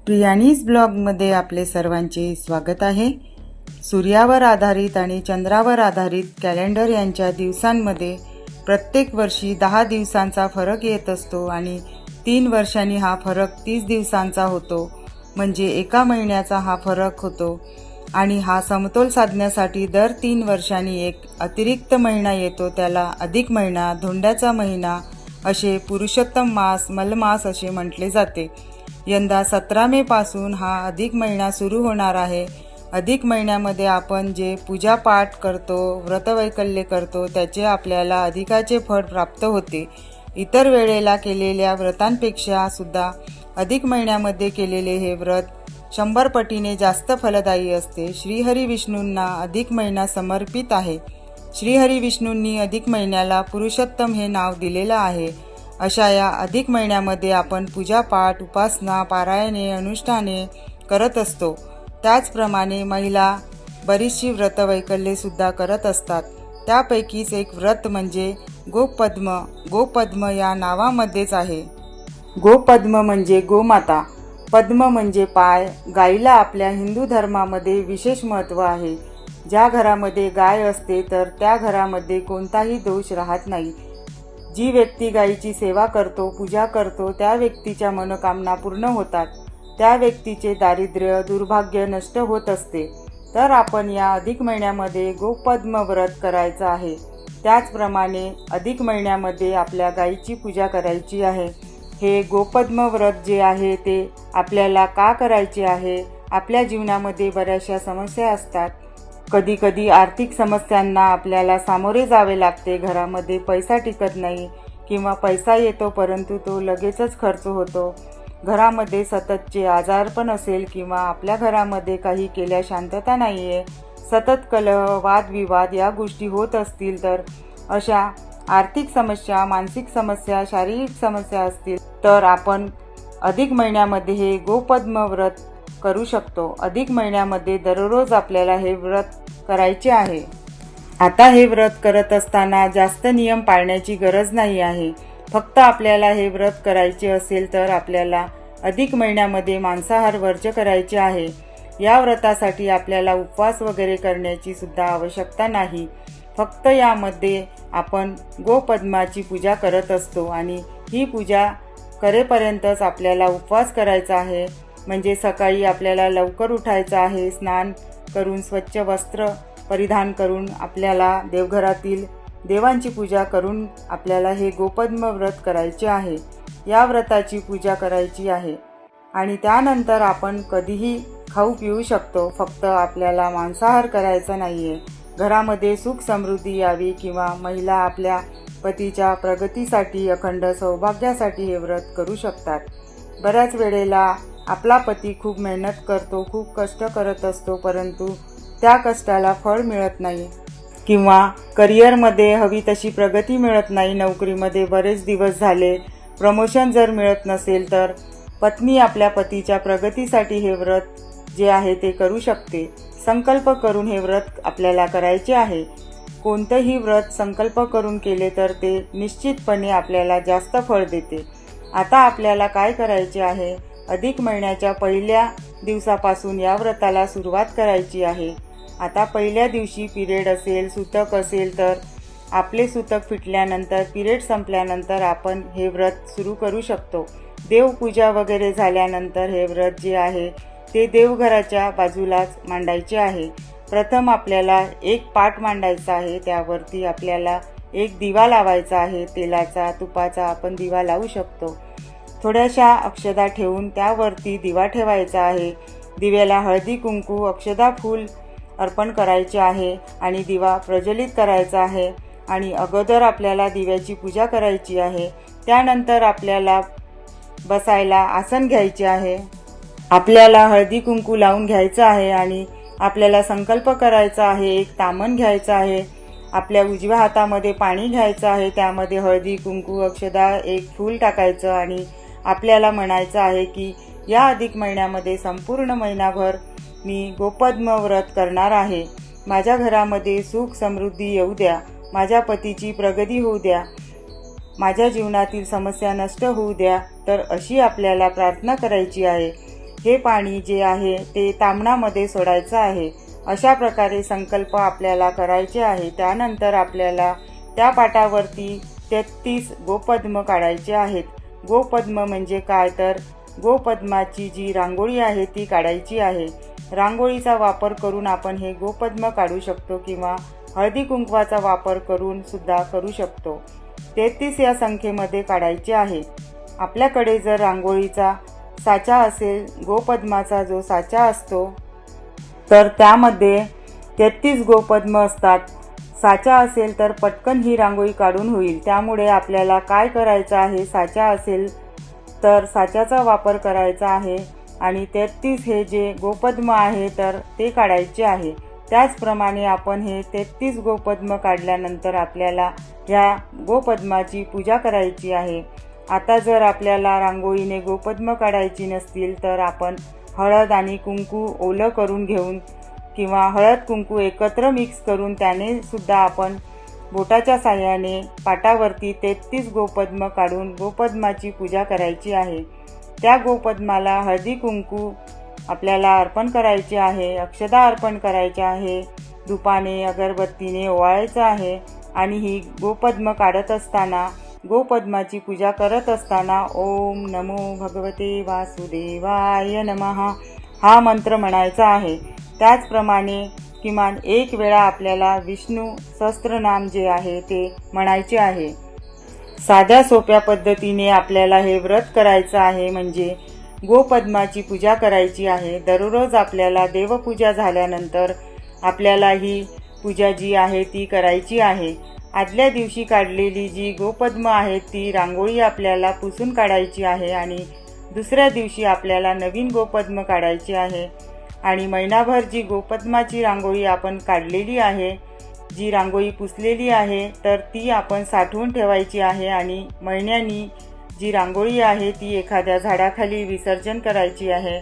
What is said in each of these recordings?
प्रियानीज ब्लॉगमध्ये आपले सर्वांचे स्वागत आहे। सूर्यावर आधारित आणि चंद्रावर आधारित कॅलेंडर यांच्या दिवसांमध्ये प्रत्येक वर्षी 10 दिवसांचा फरक येत असतो आणि 3 वर्षांनी हा फरक 30 दिवसांचा होतो, म्हणजे एका महिन्याचा हा फरक होतो। आणि हा समतोल साधण्यासाठी दर 3 वर्षांनी एक अतिरिक्त महिना येतो, त्याला अधिक महिना, धोंड्याचा महिना असे पुरुषोत्तम मास, मलमास असे म्हटले जाते। यंदा 17 मे पासून हा अधिक महिना सुरू होणार आहे। अधिक महिन्यामध्ये आपण जे पूजापाठ करतो, व्रतवैकल्य करतो, त्याचे आपल्याला अधिकाचे फळ प्राप्त होते। इतर वेळेला केलेल्या व्रतांपेक्षा सुद्धा अधिक महिन्यामध्ये केलेले हे व्रत 100 पटीने जास्त फलदायी असते। श्रीहरी विष्णूंना अधिक महिना समर्पित आहे। श्रीहरी विष्णूंनी अधिक महिन्याला पुरुषोत्तम हे नाव दिलेलं आहे। अशा या अधिक महिन्यामध्ये आपण पूजापाठ, उपासना, पारायणे, अनुष्ठाने करत असतो। त्याचप्रमाणे महिला बरीचशी व्रतवैकल्ये सुद्धा करत असतात। त्यापैकीच एक व्रत म्हणजे गोपद्म। गोपद्म या नावामध्येच आहे। गोपद्म म्हणजे गोमाता, पद्म म्हणजे पाय। गायीला आपल्या हिंदू धर्मामध्ये विशेष महत्त्व आहे। ज्या घरामध्ये गाय असते तर त्या घरामध्ये कोणताही दोष राहत नाही। जी व्यक्ती गायीची सेवा करतो, पूजा करतो, त्या व्यक्तीच्या मनोकामना पूर्ण होतात। त्या व्यक्तीचे दारिद्र्य, दुर्भाग्य नष्ट होत असते। तर आपण या अधिक महिन्यामध्ये गोपद्म व्रत करायचं आहे। त्याचप्रमाणे अधिक महिन्यामध्ये आपल्या गायीची पूजा करायची आहे। हे गोपद्म व्रत जे आहे ते आपल्याला का करायचे आहे? आपल्या जीवनामध्ये बऱ्याचशा समस्या असतात। कधी कधी आर्थिक समस्यांना आपल्याला सामोरे जावे लागते। घरामध्ये पैसा टिकत नाही किंवा पैसा येतो परंतु तो लगेचच खर्च होतो। घरामध्ये सततचे आजारपण असेल किंवा आपल्या घरामध्ये काही केल्या शांतता नाही आहे, सतत कलह, वादविवाद या गोष्टी होत असतील, तर अशा आर्थिक समस्या, मानसिक समस्या, शारीरिक समस्या असतील तर आपण अधिक महिन्यामध्ये हे गोपद्म व्रत करू शकतो। अधिक महिन्यामध्ये दररोज आपल्याला हे व्रत करायचे आहे। आता हे व्रत करत असताना जास्त नियम पाळण्याची गरज नाही आहे। फक्त आपल्याला हे व्रत करायचे असेल तर आपल्याला अधिक महिन्यामध्ये मांसाहार वर्ज्य करायचे आहे। या व्रतासाठी आपल्याला उपवास वगैरे करण्याची सुद्धा आवश्यकता नाही। फक्त यामध्ये आपण गोपद्माची पूजा करत असतो आणि ही पूजा करेपर्यंतच आपल्याला उपवास करायचा आहे। म्हणजे सकाळी आपल्याला लवकर उठायचं आहे, स्नान करून स्वच्छ वस्त्र परिधान करून आपल्याला देवघरातील देवांची पूजा करून आपल्याला हे गोपद्म व्रत करायचे आहे। या व्रताची पूजा करायची आहे आणि त्यानंतर आपण कधीही खाऊ पिऊ शकतो। फक्त आपल्याला मांसाहार करायचा नाहीये। घरामध्ये सुख समृद्धी यावी किंवा महिला आपल्या पतीच्या प्रगतीसाठी, अखंड सौभाग्यासाठी हे व्रत करू शकतात। बऱ्याच वेळेला आपला पती खूप मेहनत करतो, खूप कष्ट करत असतो, परंतु त्या कष्टाला फळ मिळत नाही किंवा करिअरमध्ये हवी तशी प्रगती मिळत नाही। नोकरीमध्ये बरेच दिवस झाले, प्रमोशन जर मिळत नसेल तर पत्नी आपल्या पतीच्या प्रगतीसाठी हे व्रत जे आहे ते करू शकते। संकल्प करून हे व्रत आपल्याला करायचे आहे। कोणतेही व्रत संकल्प करून केले तर ते निश्चितपणे आपल्याला जास्त फळ देते। आता आपल्याला काय करायचे आहे? अधिक महिन्याच्या पहिल्या दिवसापासून या व्रताला सुरुवात करायची आहे। आता पहिल्या दिवशी पिरियड असेल, सूतक असेल तर आपले सूतक फिटल्यानंतर, पिरियड संपल्यानंतर आपण हे व्रत सुरू करू शकतो। देवपूजा वगैरे झाल्यानंतर हे व्रत जे आहे ते देवघराच्या बाजूलाच मांडायचे आहे। प्रथम आपल्याला एक पाट मांडायचा आहे, त्यावरती आपल्याला एक दिवा लावायचा आहे। तेलाचा, तुपाचा आपण दिवा लावू शकतो। थोड्याशा अक्षदा ठेवून त्यावरती दिवा ठेवायचा आहे। दिव्याला हळदी, कुंकू, अक्षदा, फूल अर्पण करायचे आहे आणि दिवा प्रज्वलित करायचा आहे। आणि अगोदर आपल्याला दिव्याची पूजा करायची आहे। त्यानंतर आपल्याला बसायला आसन घ्यायचे आहे। आपल्याला हळदी कुंकू लावून घ्यायचं आहे आणि आपल्याला संकल्प करायचा आहे। एक तामण घ्यायचं आहे। आपल्या उजव्या हातामध्ये पाणी घ्यायचं आहे, त्यामध्ये हळदी, कुंकू, अक्षदा, एक फूल टाकायचं आणि आपल्याला म्हणायचं आहे की या अधिक महिन्यामध्ये संपूर्ण महिनाभर मी गोपद्म व्रत करणार आहे। माझ्या घरामध्ये सुख समृद्धी येऊ द्या, माझ्या पतीची प्रगती होऊ द्या, माझ्या जीवनातील समस्या नष्ट होऊ द्या। तर अशी आपल्याला प्रार्थना करायची आहे। हे पाणी जे आहे ते ताम्हणामध्ये सोडायचं आहे। अशा प्रकारे संकल्प आपल्याला करायचे आहे। त्यानंतर आपल्याला त्या पाटावरती 33 गोपद्म काढायचे आहेत। गोपद्म म्हणजे काय तर गोपद्माची जी रांगोळी आहे ती काढायची आहे। रांगोळीचा वापर करून आपण हे गोपद्म काढू शकतो किंवा हळदी कुंकवाचा वापर करून सुद्धा करू शकतो। 33 या संख्येमध्ये काढायचे आहे। आपल्याकडे जर रांगोळीचा साचा असेल, गोपद्माचा जो साचा असतो, तर त्यामध्ये 33 गोपद्म असतात। साचा असेल तर पटकन ही रांगोळी काढून होईल। त्यामुळे आपल्याला काय करायचं आहे, साचा असेल तर साच्याचा वापर करायचा आहे आणि 33 हे जे गोपद्म आहे तर ते काढायचे आहे। त्याचप्रमाणे आपण हे 33 गोपद्म काढल्यानंतर आपल्याला ह्या गोपद्माची पूजा करायची आहे। आता जर आपल्याला रांगोळीने गोपद्म काढायची नसतील तर आपण हळद आणि कुंकू ओलं करून घेऊन किंवा हळद कुंकू एकत्र मिक्स करून त्याने सुद्धा आपण बोटाच्या साहाय्याने पाटावरती 33 गोपद्म काढून गोपद्माची पूजा करायची आहे। त्या गोपद्माला हळदी कुंकू आपल्याला अर्पण करायचे आहे, अक्षदा अर्पण करायचे आहे, धुपाने अगरबत्तीने ओवाळायचं आहे आणि ही गोपद्म काढत असताना, गोपद्माची पूजा करत असताना ओम नमो भगवते वासुदेवाय नमः हा मंत्र म्हणायचा आहे। त्याचप्रमाणे किमान एक वेळा आपल्याला विष्णू सहस्त्रनाम जे आहे ते म्हणायचे आहे। साध्या सोप्या पद्धतीने आपल्याला हे व्रत करायचं आहे, म्हणजे गोपद्माची पूजा करायची आहे। दररोज आपल्याला देवपूजा झाल्यानंतर आपल्याला ही पूजा जी आहे ती करायची आहे। आदल्या दिवशी काढलेली जी गोपद्म आहे ती रांगोळी आपल्याला पुसून काढायची आहे आणि दुसऱ्या दिवशी आपल्याला नवीन गोपद्म काढायची आहे आणि महिनाभर जी गोपद्माची रांगोळी आपण काढलेली आहे, जी रांगोळी पुसलेली आहे, तर ती आपण साठवून ठेवायची आहे आणि महिन्यानी जी रांगोळी आहे ती एखाद्या झाडाखाली विसर्जन करायची आहे।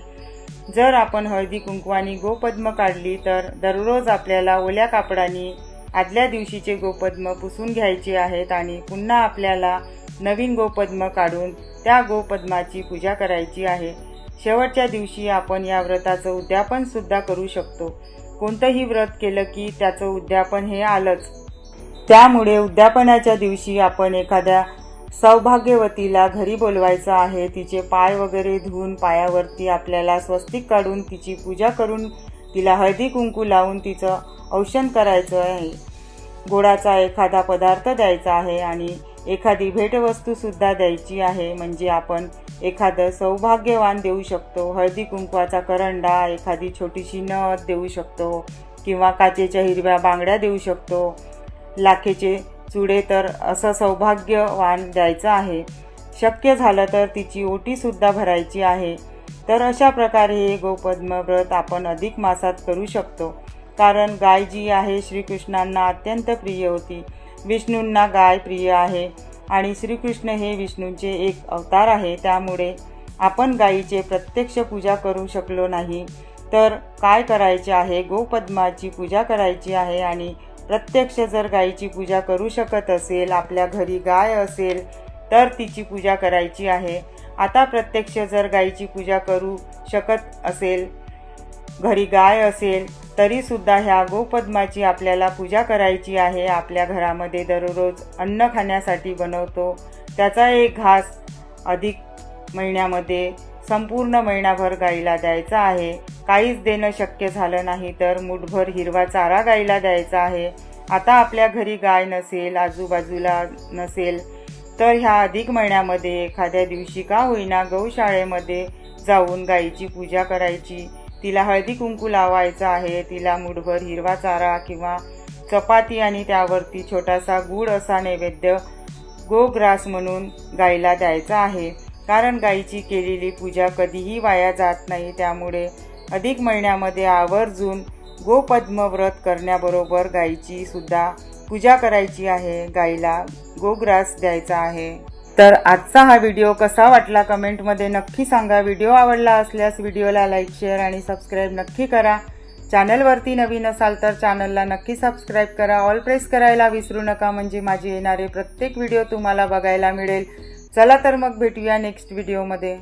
जर आपण हळदी कुंकवानी गोपद्म काढली तर दररोज आपल्याला ओल्या कापडाने आदल्या दिवशीचे गोपद्म पुसून घ्यायचे आहेत आणि पुन्हा आपल्याला नवीन गोपद्म काढून त्या गोपद्माची पूजा करायची आहे। शेवटच्या दिवशी आपण या व्रताचं उद्यापन सुद्धा करू शकतो। कोणतंही व्रत केलं की त्याचं उद्यापन हे आलंच। त्यामुळे उद्यापनाच्या दिवशी आपण एखाद्या सौभाग्यवतीला घरी बोलवायचं आहे। तिचे पाय वगैरे धुवून पायावरती आपल्याला स्वस्तिक काढून तिची पूजा करून तिला हळदी कुंकू लावून तिचं औक्षण करायचं आहे। गोडाचा एखादा पदार्थ द्यायचा आहे आणि एखादी भेटवस्तू सुद्धा द्यायची आहे, म्हणजे आपण एखादं सौभाग्यवान देऊ शकतो। हळदी कुंकवाचा करंडा, एखादी छोटीशी नथ देऊ शकतो किंवा काचेच्या हिरव्या बांगड्या देऊ शकतो, लाखेचे चुडे, तर असं सौभाग्यवान द्यायचं आहे। शक्य झालं तर तिची ओटी सुद्धा भरायची आहे। तर अशा प्रकारे हे गोपद्म व्रत आपण अधिक मासात करू शकतो, कारण गाय जी आहे श्रीकृष्णांना अत्यंत प्रिय होती। विष्णूंना गाय प्रिय आहे आणि श्रीकृष्ण हे विष्णूंचे एक अवतार आहे। त्यामुळे आपण गायीचे प्रत्यक्ष पूजा करू शकलो नाही तर काय करायचे आहे, गोपद्माची पूजा करायची आहे आणि प्रत्यक्ष जर गायीची पूजा करू शकत असेल, आपल्या घरी गाय असेल तर तिची पूजा करायची आहे। आता प्रत्यक्ष जर गायीची पूजा करू शकत असेल, घरी गाय असेल तरी सुद्धा ह्या गोपद्माची आपल्याला पूजा करायची आहे। आपल्या घरामध्ये दररोज अन्न खाण्यासाठी बनवतो, त्याचा एक घास अधिक महिन्यामध्ये संपूर्ण महिनाभर गाईला द्यायचा आहे। काहीच देणं शक्य झालं नाही तर मुठभर हिरवा चारा गाईला द्यायचा आहे। आता आपल्या घरी गाय नसेल, आजूबाजूला नसेल, तर ह्या अधिक महिन्यामध्ये एखाद्या दिवशी का होईना गौशाळेमध्ये जाऊन गाईची पूजा करायची, तिला हळदी कुंकू लावायचं आहे, तिला मुठभर हिरवा चारा किंवा चपाती आणि त्यावरती छोटासा गूळ असा नैवेद्य गोग्रास म्हणून गाईला द्यायचा आहे। कारण गाईची केलेली पूजा कधीही वाया जात नाही। त्यामुळे अधिक महिन्यामध्ये आवर्जून गोपद्म व्रत करण्याबरोबर गाईची सुद्धा पूजा करायची आहे, गाईला गोग्रास द्यायचा आहे। तर आजचा हा व्हिडिओ कसा वाटला कमेंटमध्ये नक्की सांगा। व्हिडिओ आवडला असल्यास व्हिडिओला लाईक, शेअर आणि सबस्क्राईब नक्की करा। चॅनलवरती नवीन असाल तर चॅनलला नक्की सबस्क्राईब करा, ऑल प्रेस करायला विसरू नका, म्हणजे माझे येणारे प्रत्येक व्हिडिओ तुम्हाला बघायला मिळेल। चला तर मग भेटूया नेक्स्ट व्हिडिओमध्ये।